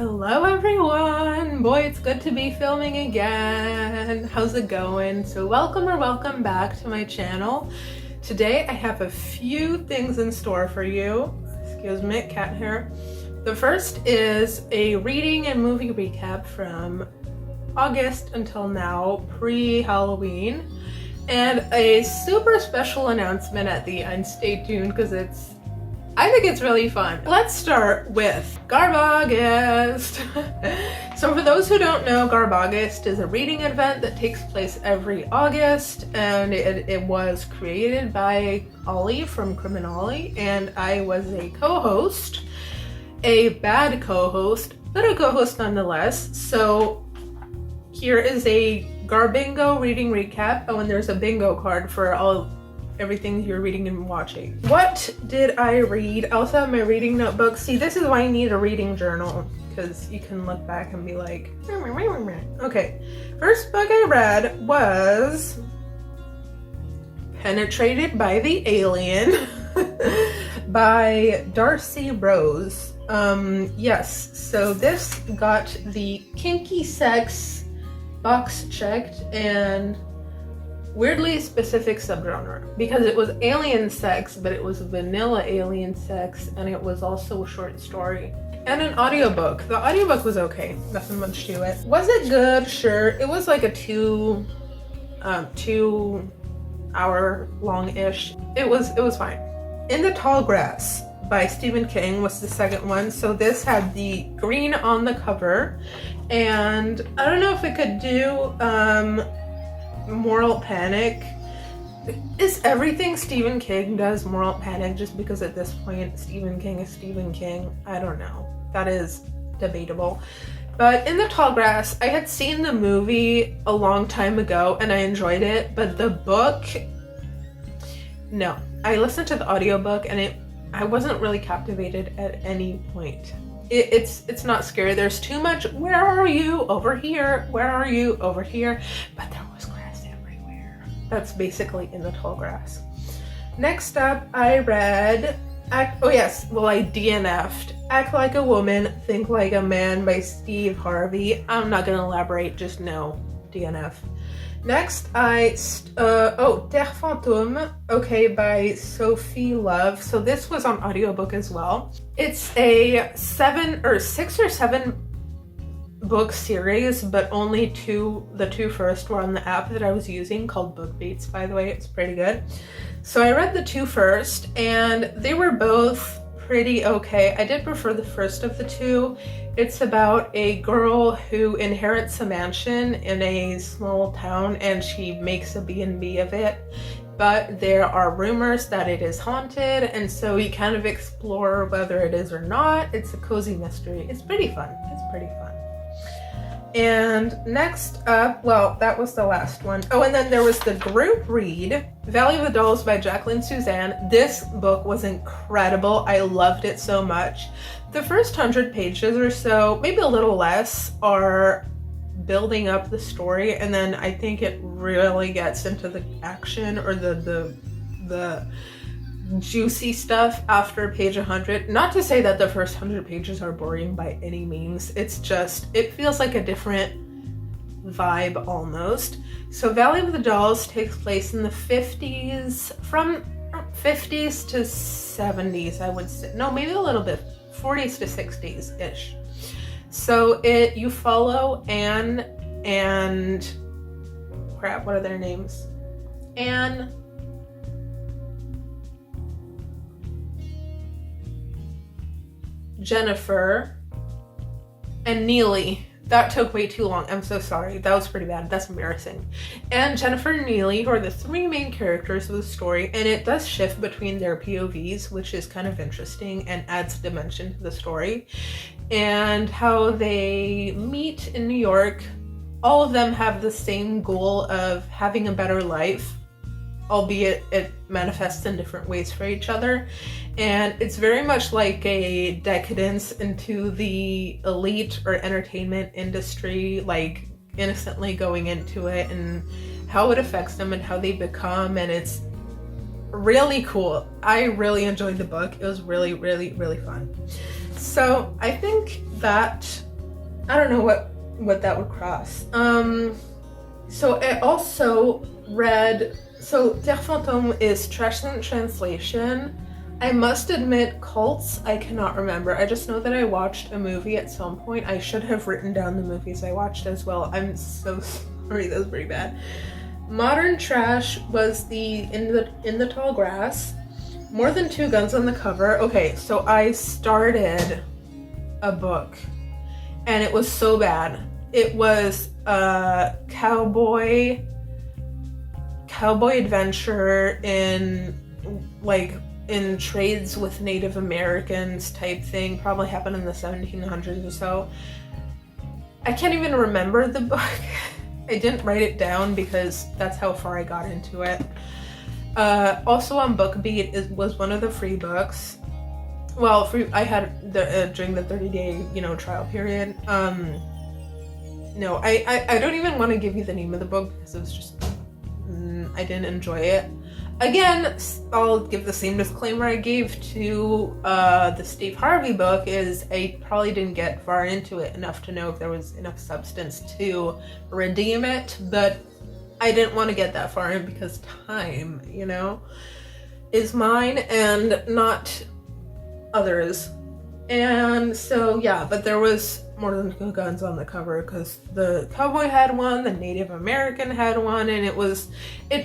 Hello everyone! Boy, it's good to be filming again. How's it going? So welcome back to my channel. Today I have a few things in store for you. Excuse me, cat hair. The first is a reading and movie recap from August until now, pre-Halloween. And a super special announcement at the end. Stay tuned because I think it's really fun. Let's start with Garbaugust. So for those who don't know, Garbaugust is a reading event that takes place every August, and it was created by Ollie from Criminali, and I was a co-host, a bad co-host, but a co-host nonetheless. So here is a Garbingo reading recap. Oh, and there's a bingo card for everything you're reading and watching. What did I read? I also have my reading notebook. See, this is why I need a reading journal, because you can look back and be like, okay. First book I read was Penetrated by the Alien by Darcy Rose. Yes, so this got the kinky sex box checked and weirdly specific subgenre, because it was alien sex, but it was vanilla alien sex, and it was also a short story and an audiobook. The audiobook was okay, nothing much to it. Was it good? Sure. It was like a 2 hour long-ish. It was fine. In the Tall Grass by Stephen King was the second one. So this had the green on the cover, and I don't know if we could do Moral Panic. Is everything Stephen King does Moral Panic just because at this point Stephen King is Stephen King? I don't know. That is debatable. But In the Tall Grass, I had seen the movie a long time ago and I enjoyed it, but the book, no. I listened to the audiobook and I wasn't really captivated at any point. It's not scary. There's too much, where are you? Over here. Where are you? Over here. But there was grass everywhere. That's basically In the Tall Grass. Next up, I read, I DNF'd Act Like a Woman, Think Like a Man by Steve Harvey. I'm not gonna elaborate, just know, DNF. Next, Terre Fantôme, okay, by Sophie Love. So this was on audiobook as well. It's a 6 or 7 book series, but only the two first were on the app that I was using called BookBeats, by the way. It's pretty good. So I read the 2 first, and they were both pretty okay. I did prefer the first of the 2. It's about a girl who inherits a mansion in a small town, and she makes a B&B of it. But there are rumors that it is haunted, and so you kind of explore whether it is or not. It's a cozy mystery. It's pretty fun. It's pretty fun. And next up, well, that was the last one. Oh, and then there was the group read, Valley of the Dolls by Jacqueline Suzanne. This book was incredible. I loved it so much. The first 100 pages or so, maybe a little less, are building up the story, and then I think it really gets into the action or the juicy stuff after page 100. Not to say that the first 100 pages are boring by any means. It's just, it feels like a different vibe almost. So Valley of the Dolls takes place in the 50s, from 50s to 70s, I would say. No, maybe a little bit, 40s to 60s-ish. So you follow Anne and, crap, what are their names? Anne, Jennifer, and Neely. That took way too long. I'm so sorry. That was pretty bad. That's embarrassing. And Jennifer and Neely, who are the 3 main characters of the story, and it does shift between their POVs, which is kind of interesting and adds dimension to the story. And how they meet in New York. All of them have the same goal of having a better life, albeit it manifests in different ways for each other. And it's very much like a decadence into the elite or entertainment industry, like innocently going into it and how it affects them and how they become, and it's really cool. I really enjoyed the book. It was really, really, really fun. So I think that I don't know what that would cross. So I also read, so Der Fantôme is Trash in Translation. I must admit, cults, I cannot remember. I just know that I watched a movie at some point. I should have written down the movies I watched as well. I'm so sorry, that was pretty bad. Modern Trash was the In the Tall Grass. More Than Two Guns on the Cover. Okay, so I started a book and it was so bad. It was a cowboy adventure in trades with Native Americans type thing. Probably happened in the 1700s or so. I can't even remember the book. I didn't write it down because that's how far I got into it. Also on BookBeat was one of the free books. Well, I had during the 30-day, trial period. No, I don't even want to give you the name of the book because it was just, I didn't enjoy it. Again, I'll give the same disclaimer I gave to the Steve Harvey book, is I probably didn't get far into it enough to know if there was enough substance to redeem it, but I didn't want to get that far in because time, is mine and not others. And so, yeah, but there was More Than Two Guns on the cover because the cowboy had one, the Native American had one, and it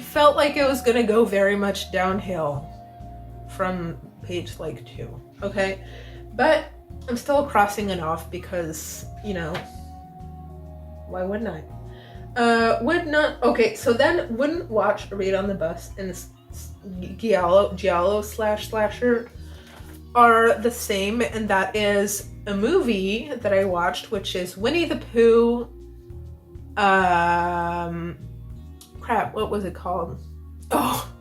felt like it was going to go very much downhill from page 2, okay? But I'm still crossing it off because, why wouldn't I? Okay, so then wouldn't watch or read on the bus and Giallo/slasher are the same, and that is a movie that I watched, which is Winnie the Pooh. What was it called? Oh,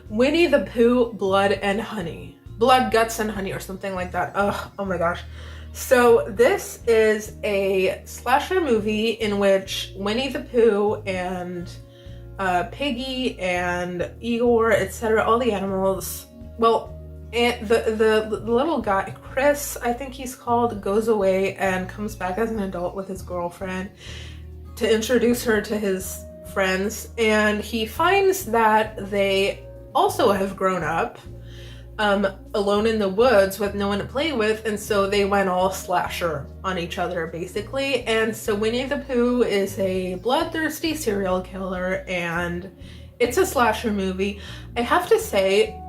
Winnie the Pooh, Blood, Guts, and Honey, or something like that. Oh my gosh. So this is a slasher movie in which Winnie the Pooh and Piggy and Igor, etc., all the animals, and the little guy, Chris, I think he's called, goes away and comes back as an adult with his girlfriend to introduce her to his friends, and he finds that they also have grown up alone in the woods with no one to play with, and so they went all slasher on each other basically. And so Winnie the Pooh is a bloodthirsty serial killer, and it's a slasher movie. I have to say,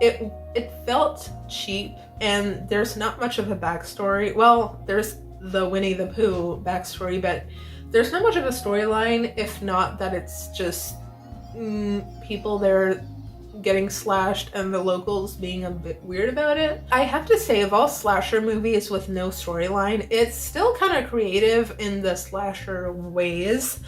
it felt cheap, and there's not much of a backstory. Well, there's the Winnie the Pooh backstory, but there's not much of a storyline, if not that it's just people there getting slashed and the locals being a bit weird about it. I have to say, of all slasher movies with no storyline, it's still kind of creative in the slasher ways.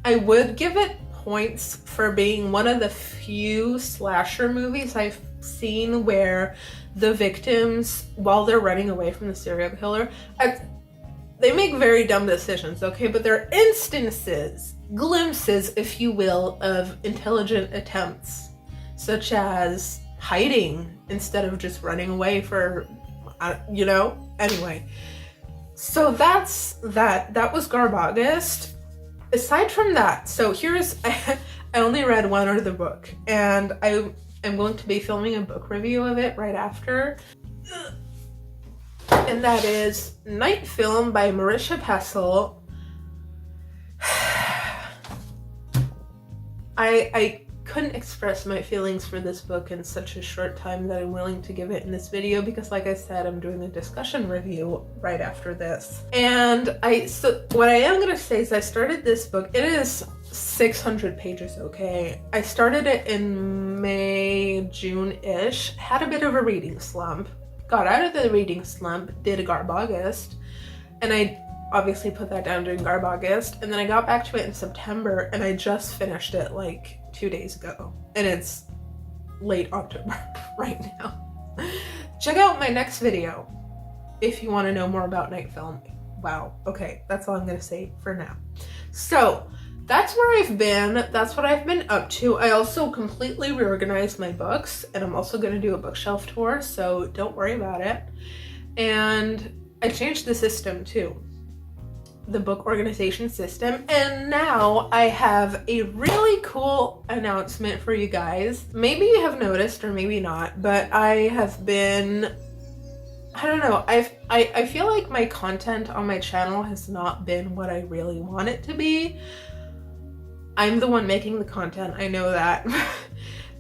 I would give it points for being one of the few slasher movies I've seen where the victims, while they're running away from the serial killer, they make very dumb decisions, okay? But there are instances, glimpses, if you will, of intelligent attempts, such as hiding instead of just running away for, Anyway, so that's that. That was Garbaugust. Aside from that, so I only read one of the book, and I am going to be filming a book review of it right after. And that is Night Film by Marisha Pessel. I couldn't express my feelings for this book in such a short time that I'm willing to give it in this video, because like I said, I'm doing a discussion review right after this. And so what I am gonna say is I started this book. It is 600 pages, okay? I started it in May, June-ish, had a bit of a reading slump, got out of the reading slump, did a Garbaugust, and I obviously put that down during Garbaugust, and then I got back to it in September, and I just finished it like 2 days ago, and it's late October right now. Check out my next video if you want to know more about Night Film. Wow, okay, that's all I'm gonna say for now. So that's where I've been, that's what I've been up to. I also completely reorganized my books, and I'm also gonna do a bookshelf tour, so don't worry about it. And I changed the system too. the book organization system. And now I have a really cool announcement for you guys. Maybe you have noticed or maybe not, but I have been, I don't know, I feel like my content on my channel has not been what I really want it to be. I'm the one making the content, I know that.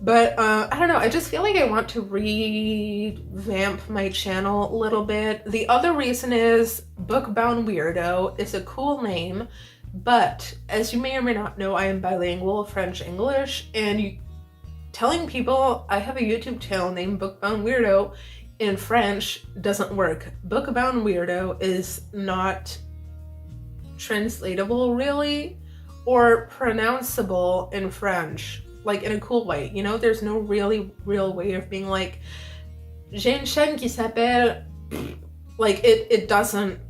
But I don't know, I just feel like I want to revamp my channel a little bit. The other reason is Bookbound Weirdo is a cool name, but as you may or may not know, I am bilingual, French-English, and telling people I have a YouTube channel named Bookbound Weirdo in French doesn't work. Bookbound Weirdo is not translatable really, or pronounceable in French, like in a cool way, you know? There's no really real way of being like, j'ai une chaîne qui s'appelle, like it doesn't,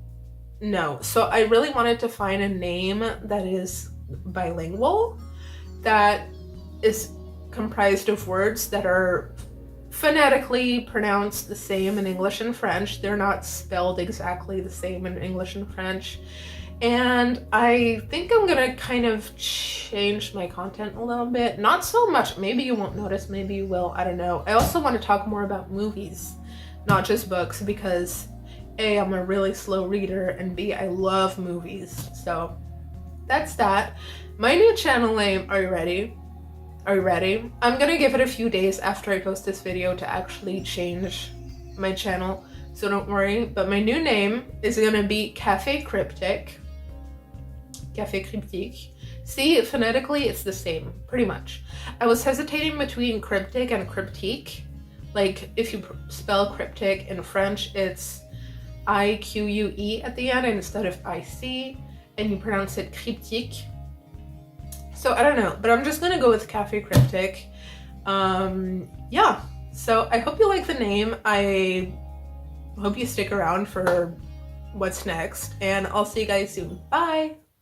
no. So I really wanted to find a name that is bilingual, that is comprised of words that are phonetically pronounced the same in English and French. They're not spelled exactly the same in English and French. And I think I'm gonna kind of change my content a little bit. Not so much, maybe you won't notice, maybe you will, I don't know. I also want to talk more about movies, not just books, because A, I'm a really slow reader, and B, I love movies. So that's that. My new channel name, are you ready? Are you ready? I'm gonna give it a few days after I post this video to actually change my channel, so don't worry. But my new name is gonna be Cafe Cryptic. Café Cryptique. See, phonetically it's the same, pretty much. I was hesitating between cryptic and cryptique. Like, if you spell cryptic in French, it's I-Q-U-E at the end instead of I-C, and you pronounce it cryptique. So I don't know, but I'm just gonna go with Café Cryptic. Yeah, so I hope you like the name. I hope you stick around for what's next, and I'll see you guys soon. Bye!